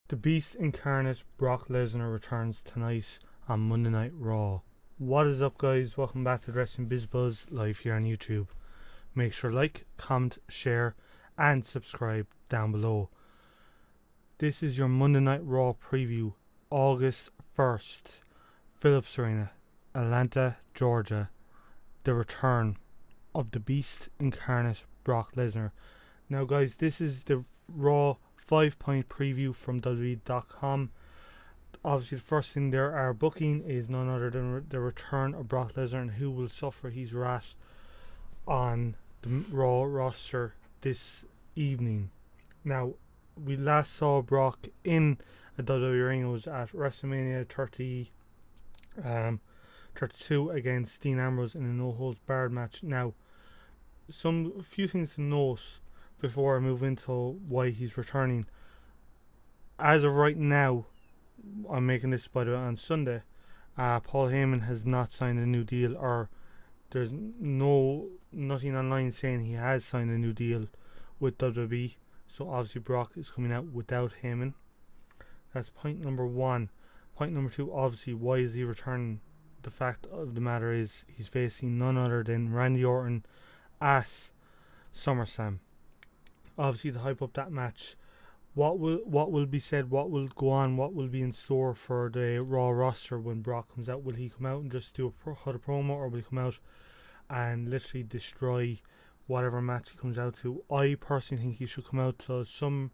The Beast incarnate Brock Lesnar returns tonight on Monday Night Raw. What is up, guys? Welcome back to the Wrestling Biz Buzz live here on YouTube. Make sure to like, comment, share, and subscribe down below. This is your Monday Night Raw preview, August 1st, Phillips Arena, Atlanta, Georgia. The return of the Beast incarnate Brock Lesnar. Now, guys, this is the Raw 5-point preview from WWE.com. Obviously, the first thing there are booking is none other than the return of Brock Lesnar and who will suffer his wrath on the Raw roster this evening. Now, we last saw Brock in a WWE ring. It was at WrestleMania 32 against Dean Ambrose in a no-holds-barred match. Now, a few things to note before I move into why he's returning. As of right now, I'm making this by the way on Sunday, Paul Heyman has not signed a new deal, or there's nothing online saying he has signed a new deal with WWE. So obviously Brock is coming out without Heyman. That's point number one. Point number two, obviously, why is he returning? The fact of the matter is he's facing none other than Randy Orton at SummerSlam. Obviously, to hype up that match, what will be said, what will go on, what will be in store for the Raw roster when Brock comes out? Will he come out and just do a promo, or will he come out and literally destroy whatever match he comes out to? I personally think he should come out to some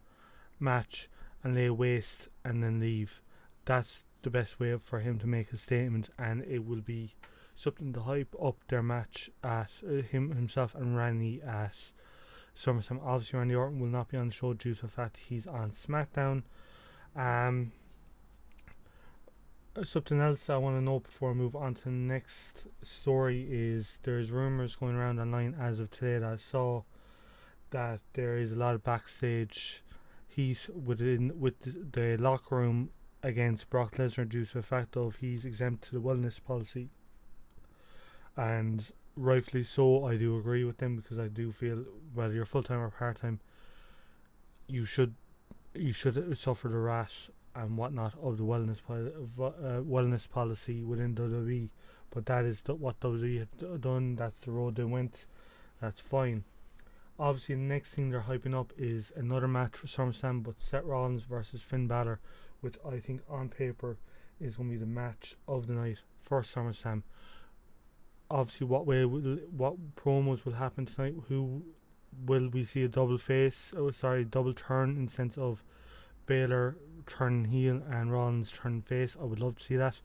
match and lay waste and then leave. That's the best way for him to make a statement, and it will be something to hype up their match at himself and Randy at SummerSlam. Obviously, Randy Orton will not be on the show due to the fact he's on SmackDown. Something else I want to know before I move on to the next story is there's rumors going around online as of today that I saw that there is a lot of backstage heat with the locker room against Brock Lesnar due to the fact of he's exempt to the wellness policy, and rightfully so. I do agree with them, because I do feel whether you're full time or part time, you should suffer the wrath and whatnot of the wellness policy within WWE. But that is what WWE have done. That's the road they went. That's fine. Obviously, the next thing they're hyping up is another match for SummerSlam, but Seth Rollins versus Finn Balor, which I think on paper is going to be the match of the night for SummerSlam. Obviously, what promos will happen tonight? Who will we see a double turn in the sense of Balor turning heel and Rollins turning face? I would love to see that.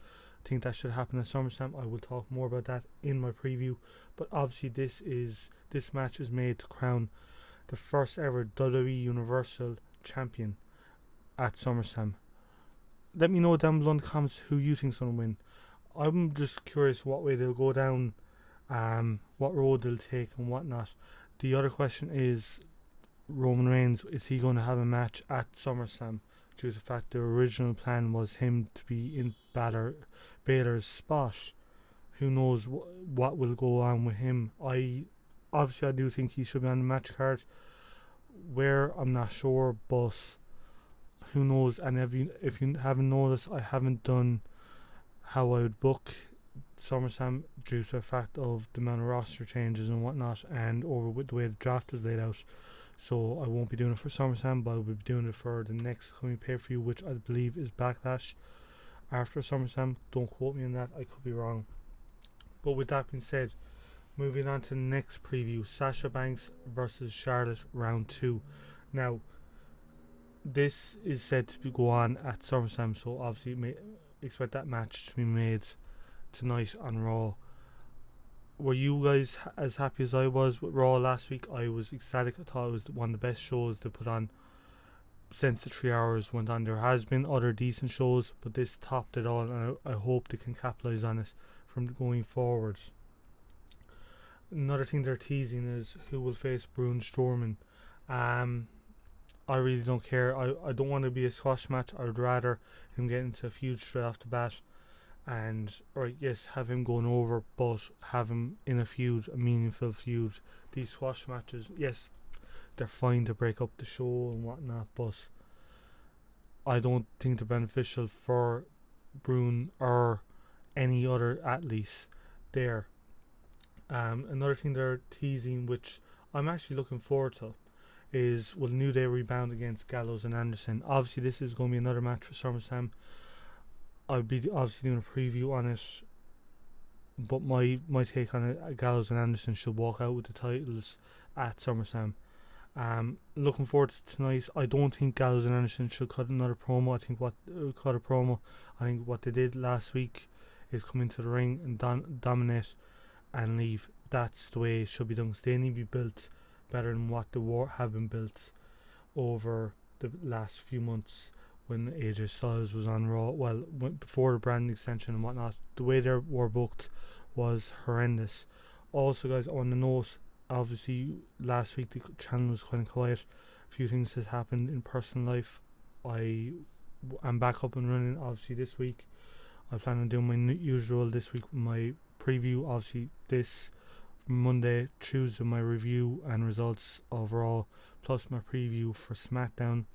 I think that should happen at SummerSlam. I will talk more about that in my preview. But obviously, this match is made to crown the first ever WWE Universal Champion at SummerSlam. Let me know down below in the comments who you think's going to win. I'm just curious what way they'll go down, what road they'll take and whatnot. The other question is Roman Reigns, is he going to have a match at SummerSlam? Due to the fact the original plan was him to be in Balor's spot. Who knows what will go on with him? I do think he should be on the match card. Where, I'm not sure, but who knows? And if you haven't noticed, I haven't done how I would book SummerSlam due to the fact of the amount of roster changes and whatnot, and over with the way the draft is laid out. So I won't be doing it for SummerSlam, but I will be doing it for the next coming pay-per-view, which I believe is Backlash after SummerSlam. Don't quote me on that, I could be wrong. But with that being said, moving on to the next preview, Sasha Banks versus Charlotte round 2. Now, this is said to go on at SummerSlam, so obviously expect that match to be made tonight on Raw. Were you guys as happy as I was with Raw last week? I was ecstatic. I thought it was one of the best shows they put on since the 3 hours went on. There has been other decent shows, but this topped it all, and I hope they can capitalize on it from going forward. Another thing they're teasing is who will face Braun Strowman. I really don't care. I don't want to be a squash match. I would rather him get into a feud straight off the bat, have him going over, but have him in a feud, a meaningful feud. These squash matches, yes, they're fine to break up the show and whatnot, but I don't think they're beneficial for Brune or any other athlete there. Another thing they're teasing, which I'm actually looking forward to, is will New Day rebound against Gallows and Anderson? Obviously, this is going to be another match for SummerSlam. I'll be obviously doing a preview on it, but my take on it, Gallows and Anderson should walk out with the titles at SummerSlam. Looking forward to tonight. I don't think Gallows and Anderson should cut another promo. I think what they did last week is come into the ring and dominate and leave. That's the way it should be done. 'Cause they need to be built better than what the war have been built over the last few months when AJ Styles was on Raw. Well, before the brand extension and whatnot, the way they were booked was horrendous. Also, guys, on the note, obviously last week the channel was kind of quiet. A few things has happened in personal life. I'm back up and running. Obviously this week I plan on doing my usual this week, my preview. Obviously this Monday, Tuesday, my review and results of Raw, plus my preview for SmackDown.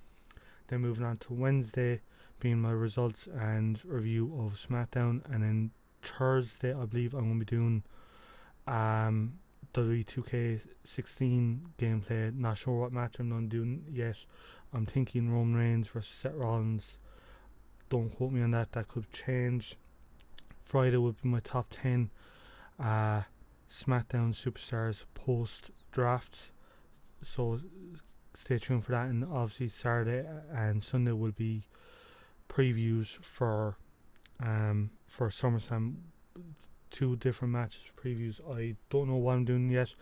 Then moving on to Wednesday, being my results and review of SmackDown, and then Thursday I believe I'm going to be doing WWE 2K16 gameplay. Not sure what match I'm going to do yet. I'm thinking Roman Reigns versus Seth Rollins. Don't quote me on that. That could change. Friday would be my top 10 SmackDown Superstars post draft. So stay tuned for that. And obviously Saturday and Sunday will be previews for SummerSlam. 2 different matches previews. I don't know what I'm doing yet.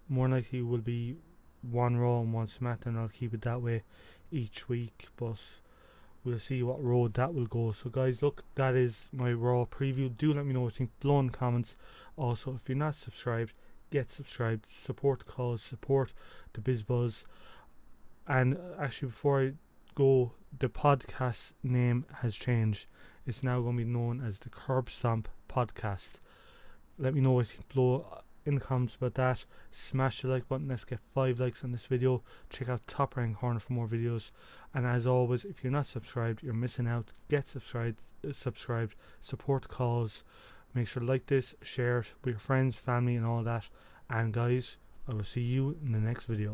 More likely will be one Raw and one SmackDown. I'll keep it that way each week, but we'll see what road that will go. So guys, look, that is my Raw preview. Do let me know what you think below in the comments. Also, if you're not subscribed, get subscribed. Support the cause, support the BizBuzz. And actually, before I go, the podcast name has changed. It's now going to be known as the Curb Stomp Podcast. Let me know what you think below in the comments about that. Smash the like button. Let's get 5 likes on this video. Check out top right corner for more videos. And as always, if you're not subscribed, you're missing out. Get subscribed. Support the cause. Make sure to like this, share it with your friends, family and all that. And guys, I will see you in the next video.